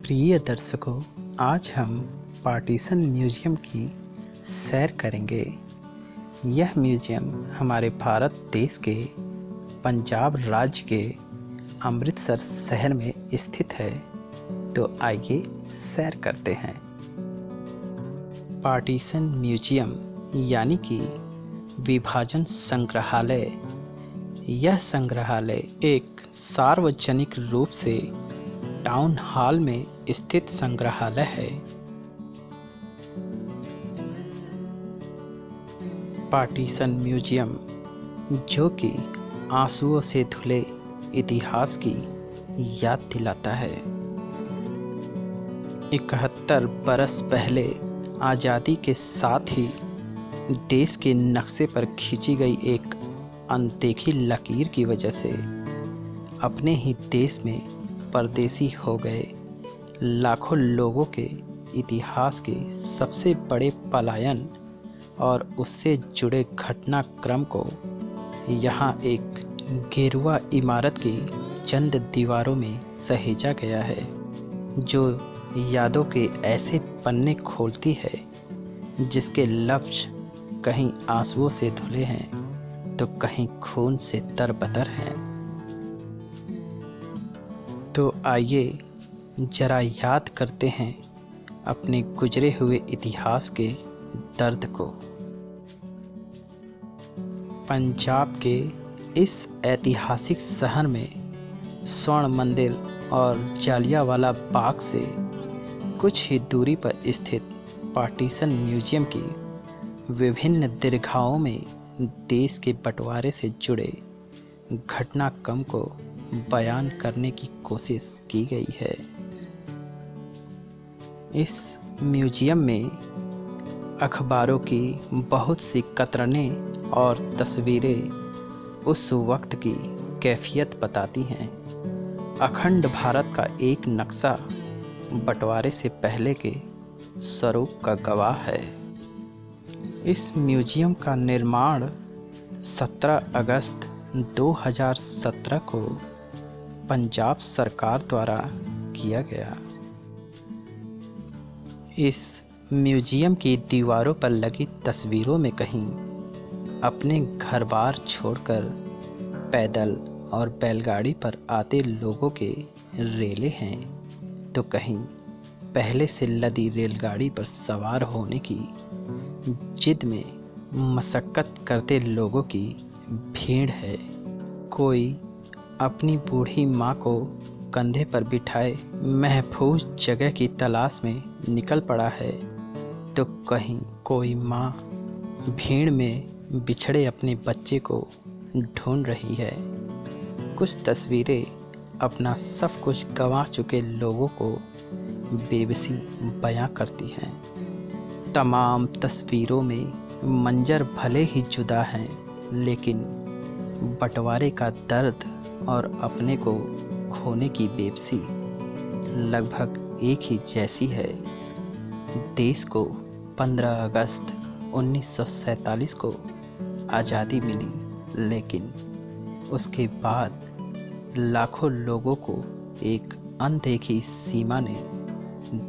प्रिय दर्शकों, आज हम पार्टीशन म्यूजियम की सैर करेंगे। यह म्यूजियम हमारे भारत देश के पंजाब राज्य के अमृतसर शहर में स्थित है। तो आइए सैर करते हैं। पार्टीशन म्यूजियम यानी कि विभाजन संग्रहालय। यह संग्रहालय एक सार्वजनिक रूप से टाउन हॉल में स्थित संग्रहालय है। पार्टीशन म्यूजियम, जो कि आंसुओं से धुले इतिहास की याद दिलाता है। 71 बरस पहले आज़ादी के साथ ही देश के नक्शे पर खींची गई एक अनदेखी लकीर की वजह से अपने ही देश में परदेसी हो गए लाखों लोगों के इतिहास के सबसे बड़े पलायन और उससे जुड़े घटनाक्रम को यहाँ एक गेरुआ इमारत की चंद दीवारों में सहेजा गया है, जो यादों के ऐसे पन्ने खोलती है जिसके लफ्ज़ कहीं आंसुओं से धुले हैं तो कहीं खून से तरबतर हैं। तो आइए जरा याद करते हैं अपने गुजरे हुए इतिहास के दर्द को। पंजाब के इस ऐतिहासिक शहर में स्वर्ण मंदिर और जालियांवाला बाग से कुछ ही दूरी पर स्थित पार्टीशन म्यूजियम की विभिन्न दीर्घाओं में देश के बंटवारे से जुड़े घटनाक्रम को बयान करने की कोशिश की गई है। इस म्यूजियम में अखबारों की बहुत सी कतरनें और तस्वीरें उस वक्त की कैफियत बताती हैं। अखंड भारत का एक नक्शा बंटवारे से पहले के स्वरूप का गवाह है। इस म्यूजियम का निर्माण 17 अगस्त 2017 को पंजाब सरकार द्वारा किया गया। इस म्यूजियम की दीवारों पर लगी तस्वीरों में कहीं अपने घर बार छोड़कर पैदल और बैलगाड़ी पर आते लोगों के रेले हैं, तो कहीं पहले से लदी रेलगाड़ी पर सवार होने की जिद में मशक्क़त करते लोगों की भीड़ है। कोई अपनी बूढ़ी माँ को कंधे पर बिठाए महफूज जगह की तलाश में निकल पड़ा है, तो कहीं कोई माँ भीड़ में बिछड़े अपने बच्चे को ढूंढ रही है। कुछ तस्वीरें अपना सब कुछ गंवा चुके लोगों को बेबसी बयां करती हैं। तमाम तस्वीरों में मंजर भले ही जुदा हैं, लेकिन बंटवारे का दर्द और अपने को खोने की बेबसी लगभग एक ही जैसी है। देश को 15 अगस्त 1947 को आज़ादी मिली, लेकिन उसके बाद लाखों लोगों को एक अनदेखी सीमा ने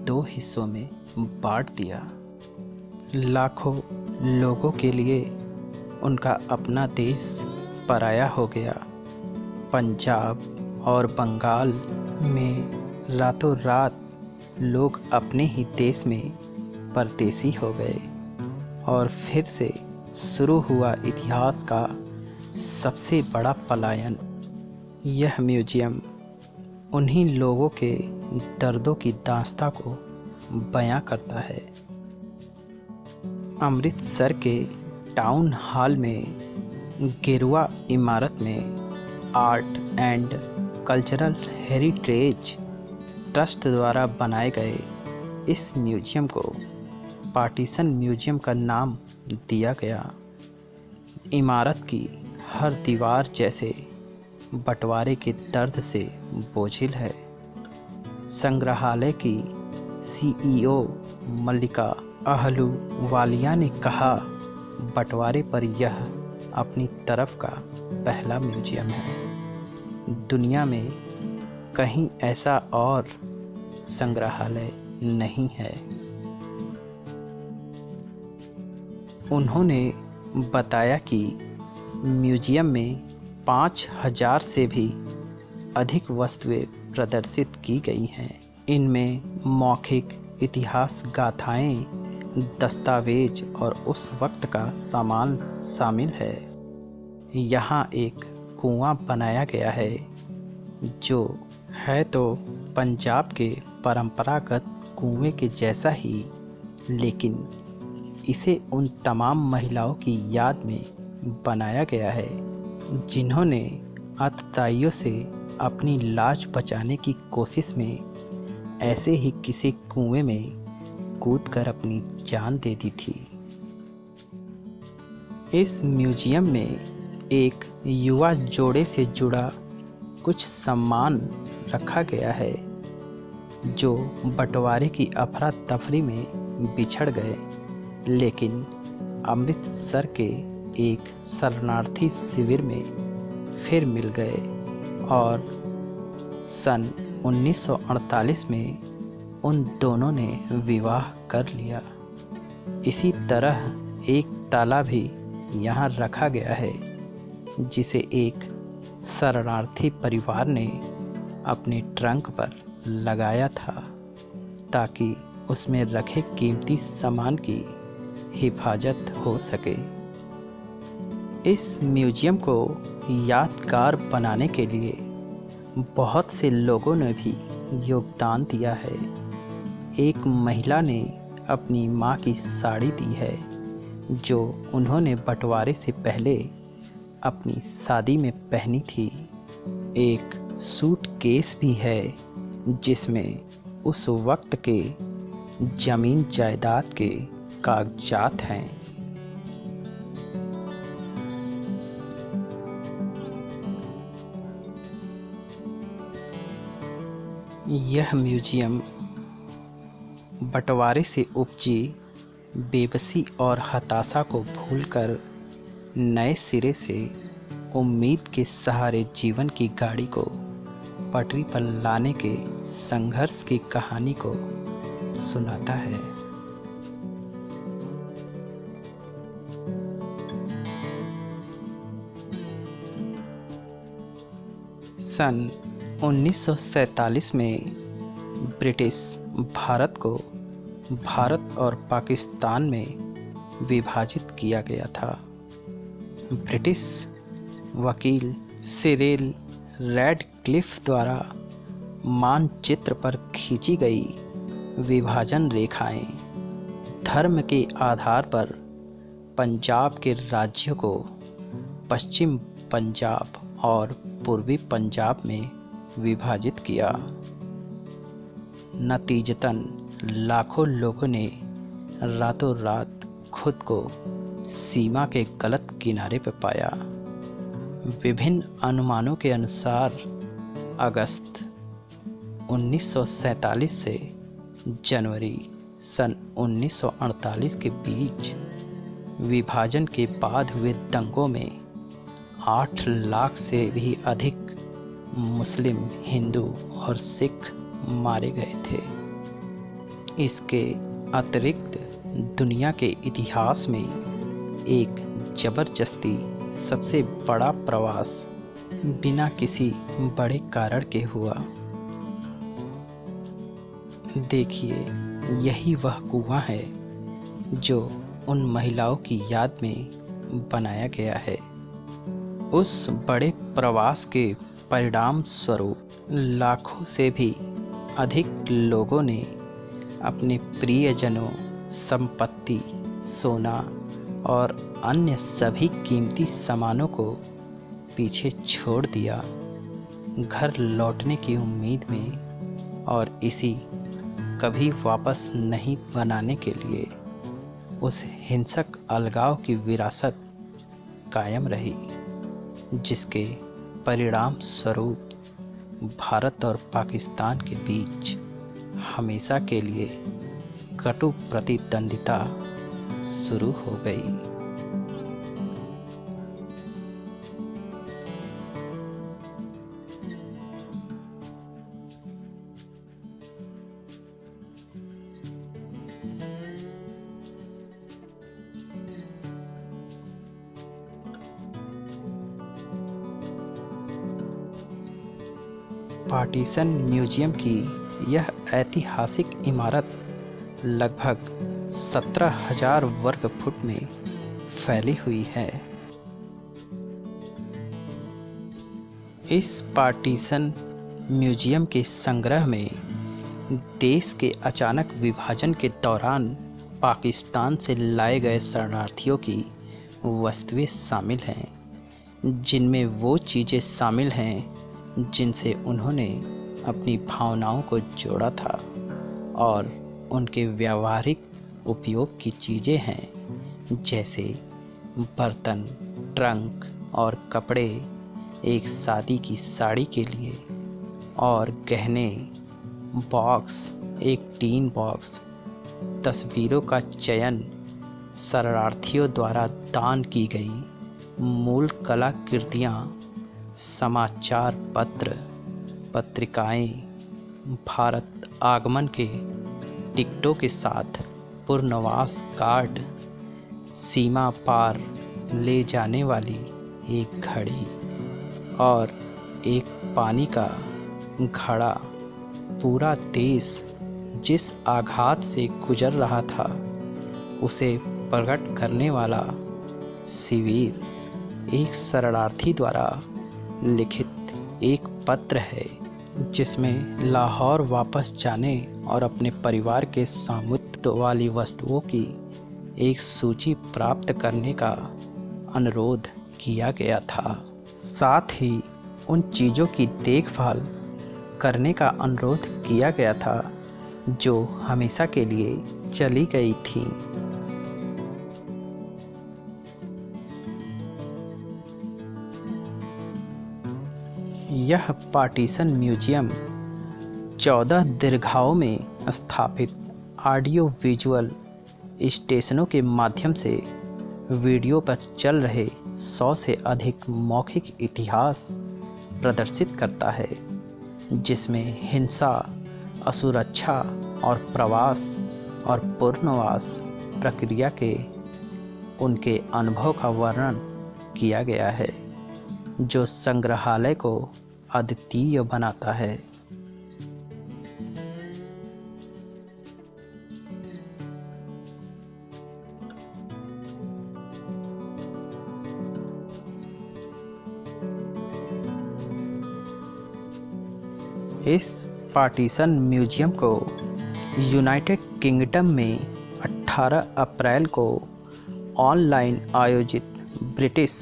2 हिस्सों में बांट दिया। लाखों लोगों के लिए उनका अपना देश पराया हो गया। पंजाब और बंगाल में रातों रात लोग अपने ही देश में परदेसी हो गए और फिर से शुरू हुआ इतिहास का सबसे बड़ा पलायन। यह म्यूजियम उन्हीं लोगों के दर्दों की दास्तां को बयां करता है। अमृतसर के टाउन हॉल में गेरुआ इमारत में art and cultural heritage trust द्वारा बनाए गए इस म्यूजियम को पार्टीशन म्यूजियम का नाम दिया गया। इमारत की हर दीवार जैसे बंटवारे के दर्द से बोझिल है। संग्रहालय की CEO मल्लिका अहलूवालिया ने कहा, बंटवारे पर यह अपनी तरफ का पहला म्यूजियम है। दुनिया में कहीं ऐसा और संग्रहालय नहीं है। उन्होंने बताया कि म्यूजियम में 5000 से भी अधिक वस्तुएं प्रदर्शित की गई हैं। इनमें मौखिक इतिहास गाथाएं, दस्तावेज और उस वक्त का सामान शामिल है। यहाँ एक कुआं बनाया गया है जो है तो पंजाब के परंपरागत कुएं के जैसा ही, लेकिन इसे उन तमाम महिलाओं की याद में बनाया गया है जिन्होंने आतताइयों से अपनी लाज बचाने की कोशिश में ऐसे ही किसी कुएं में कूदकर अपनी जान दे दी थी। इस म्यूजियम में एक युवा जोड़े से जुड़ा कुछ सामान रखा गया है जो बंटवारे की अफरा तफरी में बिछड़ गए, लेकिन अमृतसर के एक शरणार्थी शिविर में फिर मिल गए और सन 1948 में उन दोनों ने विवाह कर लिया। इसी तरह एक ताला भी यहाँ रखा गया है जिसे एक शरणार्थी परिवार ने अपने ट्रंक पर लगाया था ताकि उसमें रखे कीमती सामान की हिफाजत हो सके। इस म्यूजियम को यादगार बनाने के लिए बहुत से लोगों ने भी योगदान दिया है। एक महिला ने अपनी माँ की साड़ी दी है जो उन्होंने बंटवारे से पहले अपनी शादी में पहनी थी। एक सूटकेस भी है जिसमें उस वक्त के जमीन जायदाद के कागजात हैं। यह म्यूजियम बंटवारे से उपजी बेबसी और हताशा को भूलकर नए सिरे से उम्मीद के सहारे जीवन की गाड़ी को पटरी पर लाने के संघर्ष की कहानी को सुनाता है। सन 1947 में ब्रिटिश भारत को भारत और पाकिस्तान में विभाजित किया गया था। ब्रिटिश वकील सिरिल रैडक्लिफ द्वारा मानचित्र पर खींची गई विभाजन रेखाएं धर्म के आधार पर पंजाब के राज्यों को पश्चिम पंजाब और पूर्वी पंजाब में विभाजित किया। नतीजतन लाखों लोगों ने रातों रात खुद को सीमा के गलत किनारे पर पाया। विभिन्न अनुमानों के अनुसार अगस्त 1947 से जनवरी सन 1948 के बीच विभाजन के बाद हुए दंगों में 8 लाख से भी अधिक मुस्लिम, हिंदू और सिख मारे गए थे। इसके अतिरिक्त दुनिया के इतिहास में एक ज़बरदस्ती सबसे बड़ा प्रवास बिना किसी बड़े कारण के हुआ। देखिए, यही वह कुआं है जो उन महिलाओं की याद में बनाया गया है। उस बड़े प्रवास के परिणाम स्वरूप लाखों से भी अधिक लोगों ने अपने प्रियजनों, संपत्ति, सोना और अन्य सभी कीमती सामानों को पीछे छोड़ दिया, घर लौटने की उम्मीद में, और इसी कभी वापस नहीं बनाने के लिए उस हिंसक अलगाव की विरासत कायम रही, जिसके परिणाम स्वरूप भारत और पाकिस्तान के बीच हमेशा के लिए कटु प्रतिद्वंदिता शुरू हो गई। पार्टीशन म्यूजियम की यह ऐतिहासिक इमारत लगभग 17,000 वर्ग फुट में फैली हुई है। इस पार्टीशन म्यूजियम के संग्रह में देश के अचानक विभाजन के दौरान पाकिस्तान से लाए गए शरणार्थियों की वस्तुएं शामिल हैं, जिनमें वो चीज़ें शामिल हैं जिनसे उन्होंने अपनी भावनाओं को जोड़ा था, और उनके व्यावहारिक उपयोग की चीज़ें हैं जैसे बर्तन, ट्रंक और कपड़े एक शादी की साड़ी के लिए, और गहने, बॉक्स, एक टीन बॉक्स, तस्वीरों का चयन, शरणार्थियों द्वारा दान की गई मूल कलाकृतियाँ, समाचार पत्र, पत्रिकाएं, भारत आगमन के टिकटों के साथ पुनर्वास कार्ड, सीमा पार ले जाने वाली एक घड़ी और एक पानी का घड़ा। पूरा देश जिस आघात से गुजर रहा था उसे प्रकट करने वाला शिविर एक शरणार्थी द्वारा लिखित एक पत्र है, जिसमें लाहौर वापस जाने और अपने परिवार के स्वामित्व वाली वस्तुओं की एक सूची प्राप्त करने का अनुरोध किया गया था। साथ ही उन चीज़ों की देखभाल करने का अनुरोध किया गया था जो हमेशा के लिए चली गई थीं। यह पार्टीशन म्यूजियम 14 दीर्घाओं में स्थापित ऑडियो विजुअल स्टेशनों के माध्यम से वीडियो पर चल रहे 100 से अधिक मौखिक इतिहास प्रदर्शित करता है, जिसमें हिंसा, असुरक्षा और प्रवास और पुनर्वास प्रक्रिया के उनके अनुभव का वर्णन किया गया है, जो संग्रहालय को अद्वितीय बनाता है। इस पार्टीशन म्यूजियम को यूनाइटेड किंगडम में 18 अप्रैल को ऑनलाइन आयोजित British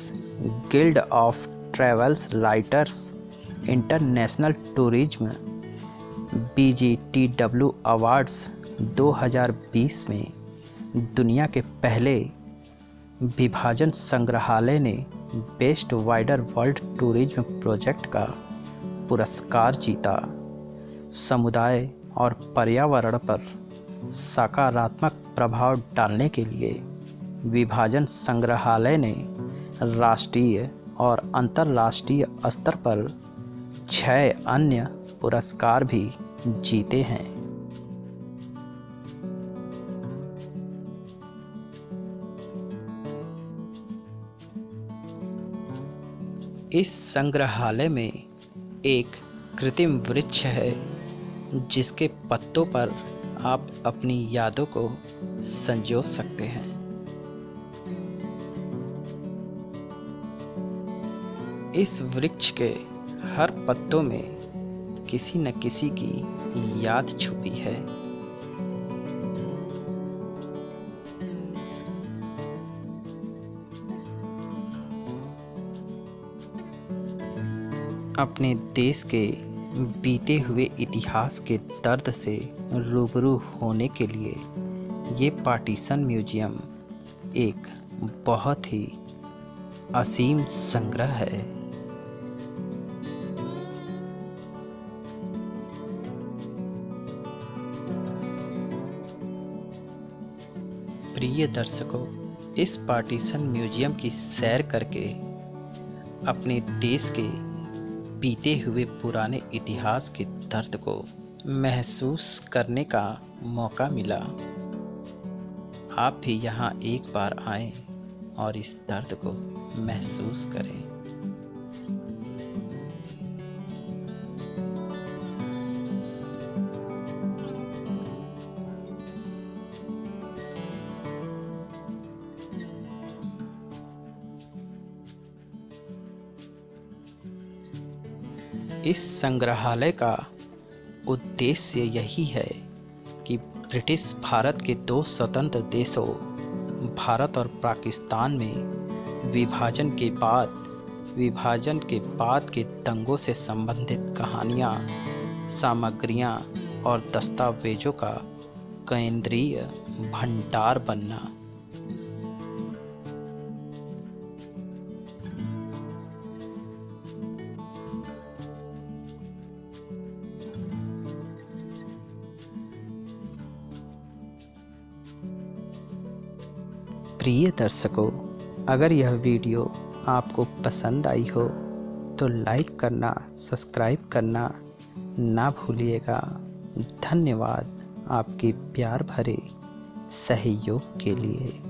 guild of travels writers international tourism BGTW awards 2020 में दुनिया के पहले विभाजन संग्रहालय ने best wider world tourism project का पुरस्कार जीता। समुदाय और पर्यावरण पर सकारात्मक प्रभाव डालने के लिए विभाजन संग्रहालय ने राष्ट्रीय और अंतर्राष्ट्रीय स्तर पर 6 अन्य पुरस्कार भी जीते हैं। इस संग्रहालय में एक कृत्रिम वृक्ष है, जिसके पत्तों पर आप अपनी यादों को संजो सकते हैं। इस वृक्ष के हर पत्तों में किसी न किसी की याद छुपी है। अपने देश के बीते हुए इतिहास के दर्द से रूबरू होने के लिए ये पार्टीशन म्यूजियम एक बहुत ही असीम संग्रह है। प्रिय दर्शकों, इस पार्टीशन म्यूजियम की सैर करके अपने देश के बीते हुए पुराने इतिहास के दर्द को महसूस करने का मौका मिला। आप भी यहाँ एक बार आएं और इस दर्द को महसूस करें। इस संग्रहालय का उद्देश्य यही है कि ब्रिटिश भारत के दो स्वतंत्र देशों भारत और पाकिस्तान में विभाजन के बाद के दंगों से संबंधित कहानियाँ, सामग्रियाँ और दस्तावेजों का केंद्रीय भंडार बनना। प्रिय दर्शकों, अगर यह वीडियो आपको पसंद आई हो तो लाइक करना, सब्सक्राइब करना ना भूलिएगा। धन्यवाद आपके प्यार भरे सहयोग के लिए।